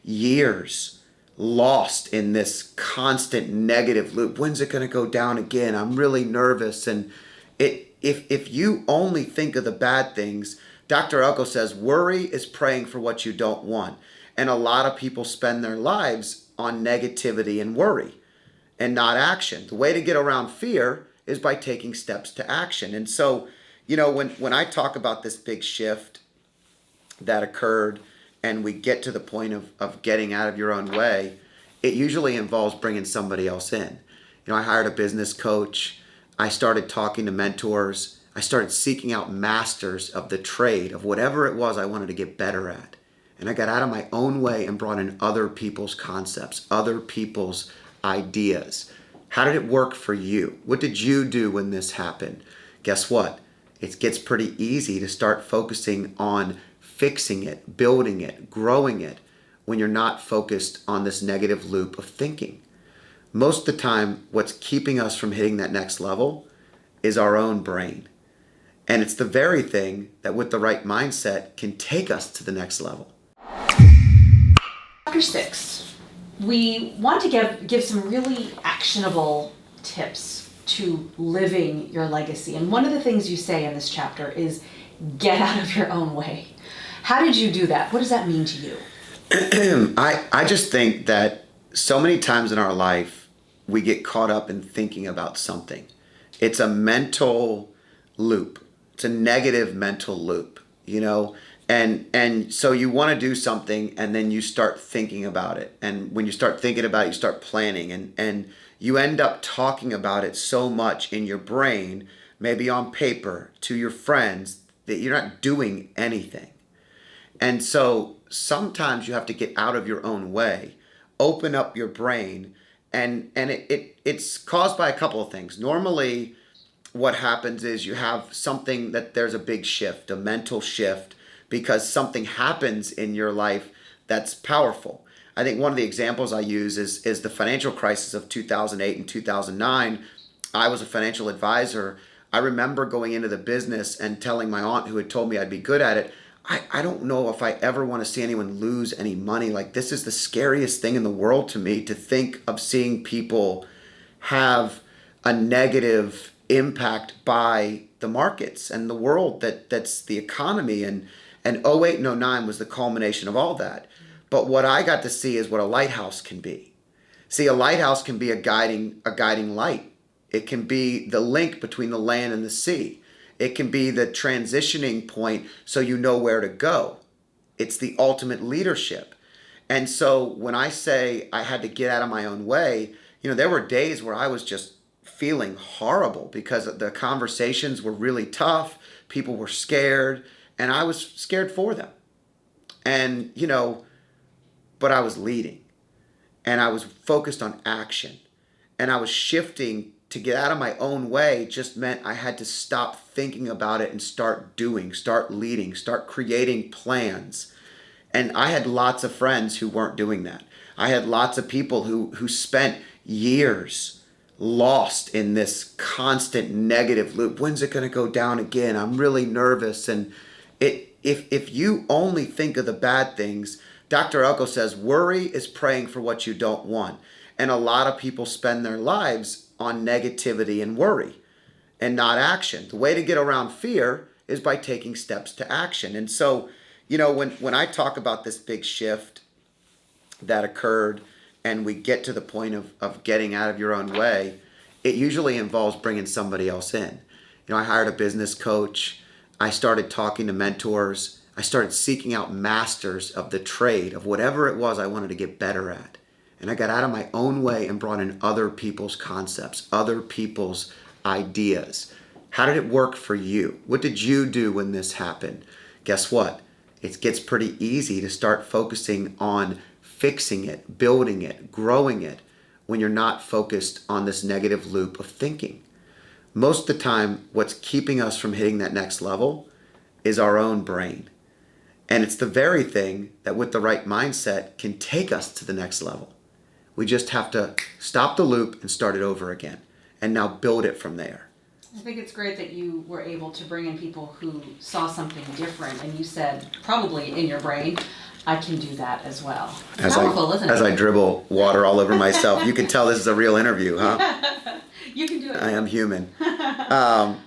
years lost in this constant negative loop. When's it going to go down again? I'm really nervous. And if you only think of the bad things, Dr. Elko says worry is praying for what you don't want. And a lot of people spend their lives on negativity and worry and not action. The way to get around fear is by taking steps to action. And so, when I talk about this big shift that occurred and we get to the point of getting out of your own way, it usually involves bringing somebody else in. I hired a business coach. I started talking to mentors. I started seeking out masters of the trade of whatever it was I wanted to get better at. And I got out of my own way and brought in other people's concepts, other people's ideas. How did it work for you? What did you do when this happened? Guess what? It gets pretty easy to start focusing on fixing it, building it, growing it when you're not focused on this negative loop of thinking. Most of the time, what's keeping us from hitting that next level is our own brain. And it's the very thing that with the right mindset can take us to the next level. Chapter 6, we want to give some really actionable tips to living your legacy. And one of the things you say in this chapter is get out of your own way. How did you do that? What does that mean to you? I just think that so many times in our life, we get caught up in thinking about something. It's a mental loop. It's a negative mental loop, And so you want to do something and then you start thinking about it. And when you start thinking about it, you start planning and you end up talking about it so much in your brain, maybe on paper, to your friends, that you're not doing anything. And so sometimes you have to get out of your own way, open up your brain, and it's caused by a couple of things. Normally, what happens is you have something that there's a big shift, a mental shift, because something happens in your life that's powerful. I think one of the examples I use is the financial crisis of 2008 and 2009. I was a financial advisor. I remember going into the business and telling my aunt, who had told me I'd be good at it, I don't know if I ever want to see anyone lose any money. Like, this is the scariest thing in the world to me, to think of seeing people have a negative impact by the markets and the world that's the economy. And 08 and 09 was the culmination of all that. But what I got to see is what a lighthouse can be. See, a lighthouse can be a guiding light. It can be the link between the land and the sea. It can be the transitioning point so you know where to go. It's the ultimate leadership. And so when I say I had to get out of my own way, there were days where I was just feeling horrible because the conversations were really tough. People were scared, and I was scared for them. And, but I was leading, and I was focused on action, and I was shifting. To get out of my own way just meant I had to stop thinking about it and start doing, start leading, start creating plans. And I had lots of friends who weren't doing that. I had lots of people who spent years lost in this constant negative loop. When's it going to go down again? I'm really nervous. And if you only think of the bad things, Dr. Elko says worry is praying for what you don't want. And a lot of people spend their lives on negativity and worry and not action. The way to get around fear is by taking steps to action. And so, when I talk about this big shift that occurred and we get to the point of getting out of your own way, it usually involves bringing somebody else in. I hired a business coach. I started talking to mentors. I started seeking out masters of the trade of whatever it was I wanted to get better at. And I got out of my own way and brought in other people's concepts, other people's ideas. How did it work for you? What did you do when this happened? Guess what? It gets pretty easy to start focusing on fixing it, building it, growing it when you're not focused on this negative loop of thinking. Most of the time, what's keeping us from hitting that next level is our own brain. And it's the very thing that with the right mindset can take us to the next level. We just have to stop the loop and start it over again, and now build it from there. I think it's great that you were able to bring in people who saw something different, and you said, probably in your brain, I can do that as well. It's As powerful, isn't it? as I dribble water all over myself, you can tell this is a real interview, huh? You can do it. I am human,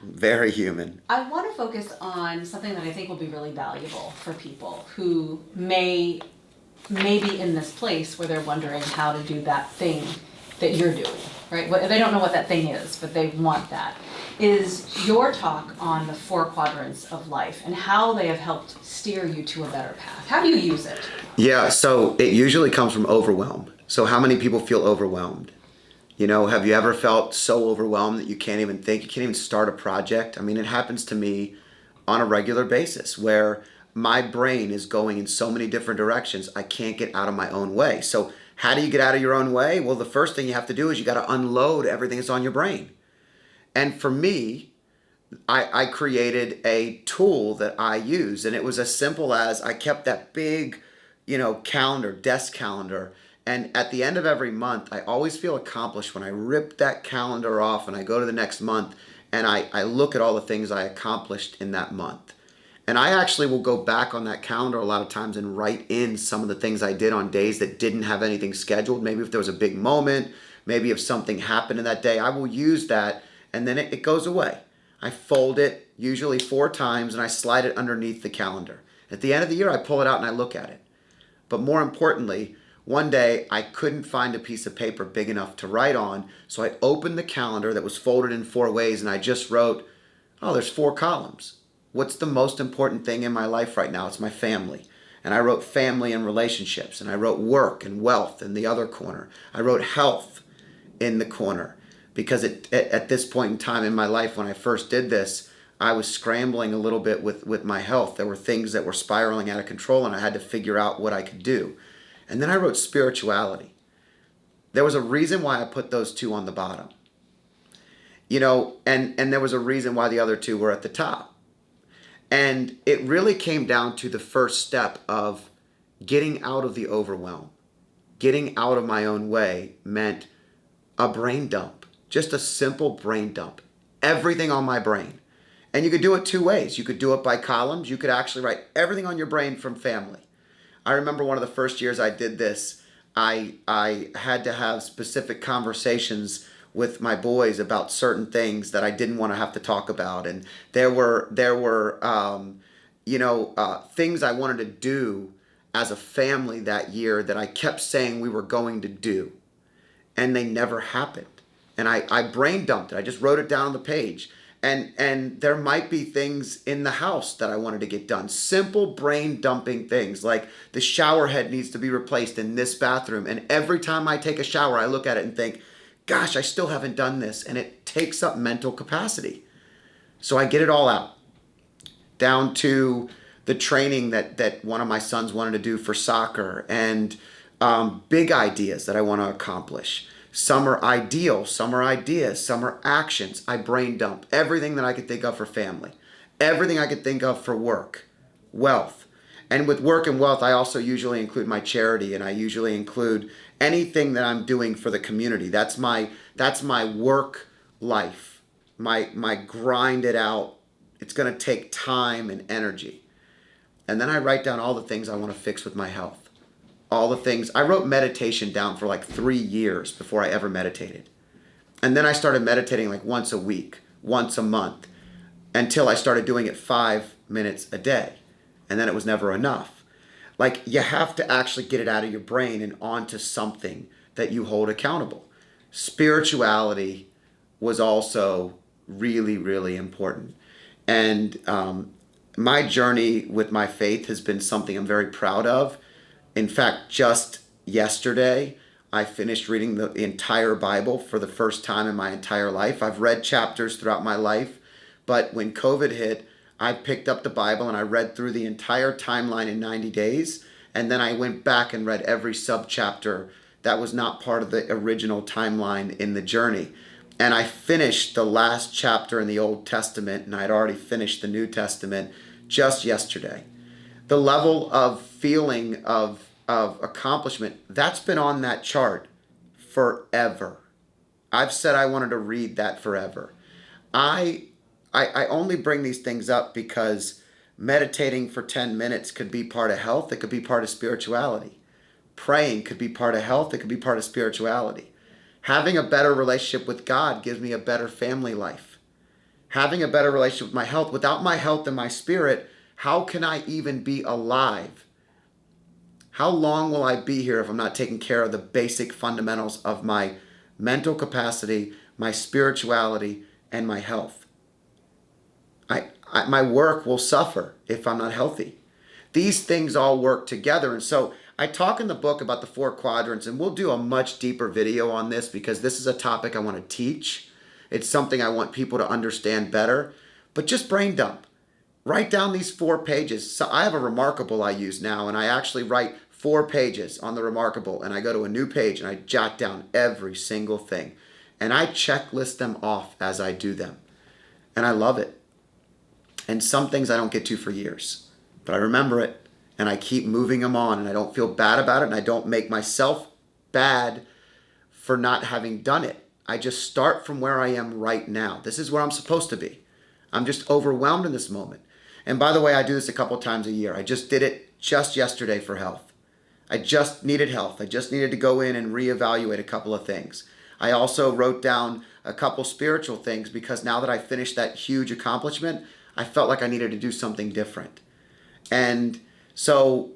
very human. I want to focus on something that I think will be really valuable for people who may be in this place where they're wondering how to do that thing that you're doing, right? They don't know what that thing is, but they want that. Is your talk on the 4 quadrants of life and how they have helped steer you to a better path. How do you use it? Yeah, so it usually comes from overwhelm. So how many people feel overwhelmed? You know, have you ever felt so overwhelmed that you can't even think, you can't even start a project? I mean, it happens to me on a regular basis where my brain is going in so many different directions, I can't get out of my own way. So how do you get out of your own way? Well, the first thing you have to do is you got to unload everything that's on your brain. And for me, I created a tool that I use, and it was as simple as I kept that big, calendar, desk calendar. And at the end of every month, I always feel accomplished when I rip that calendar off and I go to the next month and I look at all the things I accomplished in that month. And I actually will go back on that calendar a lot of times and write in some of the things I did on days that didn't have anything scheduled. Maybe if there was a big moment, maybe if something happened in that day, I will use that and then it goes away. I fold it usually 4 times and I slide it underneath the calendar. At the end of the year, I pull it out and I look at it. But more importantly, one day I couldn't find a piece of paper big enough to write on, so I opened the calendar that was folded in 4 ways and I just wrote, oh, there's 4 columns. What's the most important thing in my life right now? It's my family. And I wrote family and relationships, and I wrote work and wealth in the other corner. I wrote health in the corner because at this point in time in my life when I first did this, I was scrambling a little bit with my health. There were things that were spiraling out of control and I had to figure out what I could do. And then I wrote spirituality. There was a reason why I put those 2 on the bottom. And there was a reason why the other 2 were at the top. And it really came down to the first step of getting out of the overwhelm. Getting out of my own way meant a brain dump. Just a simple brain dump. Everything on my brain. And you could do it 2 ways. You could do it by columns. You could actually write everything on your brain from family. I remember one of the first years I did this, I had to have specific conversations with my boys about certain things that I didn't want to have to talk about, and there were things I wanted to do as a family that year that I kept saying we were going to do, and they never happened. And I brain dumped it. I just wrote it down on the page. And there might be things in the house that I wanted to get done. Simple brain dumping things like the shower head needs to be replaced in this bathroom. And every time I take a shower, I look at it and think, gosh, I still haven't done this. And it takes up mental capacity. So I get it all out. Down to the training that one of my sons wanted to do for soccer and big ideas that I want to accomplish. Some are ideal, some are ideas, some are actions. I brain dump everything that I could think of for family, everything I could think of for work, wealth. And with work and wealth, I also usually include my charity, and I usually include anything that I'm doing for the community. That's my work life, my grind it out. It's going to take time and energy. And then I write down all the things I want to fix with my health. All the things. I wrote meditation down for like 3 years before I ever meditated. And then I started meditating like once a week, once a month, until I started doing it 5 minutes a day. And then it was never enough. Like, you have to actually get it out of your brain and onto something that you hold accountable. Spirituality was also really, really important. And my journey with my faith has been something I'm very proud of. In fact, just yesterday, I finished reading the entire Bible for the first time in my entire life. I've read chapters throughout my life, but when COVID hit, I picked up the Bible and I read through the entire timeline in 90 days, and then I went back and read every subchapter that was not part of the original timeline in the journey. And I finished the last chapter in the Old Testament, and I had already finished the New Testament just yesterday. The level of feeling of accomplishment, that's been on that chart forever. I've said I wanted to read that forever. I only bring these things up because Meditating for 10 minutes could be part of health. It could be part of spirituality. Praying could be part of health. It could be part of spirituality. Having a better relationship with God gives me a better family life. Having a better relationship with my health. Without my health and my spirit, how can I even be alive? How long will I be here if I'm not taking care of the basic fundamentals of my mental capacity, my spirituality, and my health? My work will suffer if I'm not healthy. These things all work together. And so I talk in the book about the 4 quadrants, and we'll do a much deeper video on this because this is a topic I want to teach. It's something I want people to understand better. But just brain dump. Write down these 4 pages. So I have a Remarkable I use now, and I actually write 4 pages on the Remarkable, and I go to a new page and I jot down every single thing. And I checklist them off as I do them. And I love it. And some things I don't get to for years. But I remember it, and I keep moving them on, and I don't feel bad about it, and I don't make myself bad for not having done it. I just start from where I am right now. This is where I'm supposed to be. I'm just overwhelmed in this moment. And by the way, I do this a couple times a year. I just did it just yesterday for health. I just needed health. I just needed to go in and reevaluate a couple of things. I also wrote down a couple spiritual things because now that I finished that huge accomplishment, I felt like I needed to do something different. And so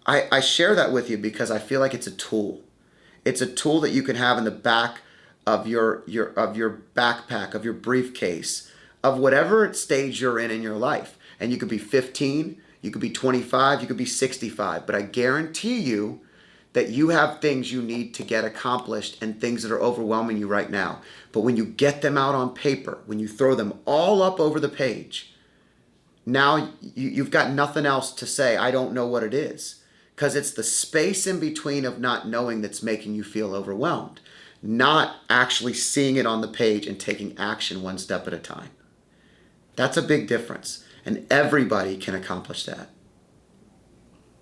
I share that with you because I feel like it's a tool. It's a tool that you can have in the back of your backpack, of your briefcase, of whatever stage you're in your life. And you could be 15, you could be 25, you could be 65. But I guarantee you that you have things you need to get accomplished and things that are overwhelming you right now. But when you get them out on paper, when you throw them all up over the page, now you've got nothing else to say, I don't know what it is. Because it's the space in between of not knowing that's making you feel overwhelmed. Not actually seeing it on the page and taking action one step at a time. That's a big difference. And everybody can accomplish that.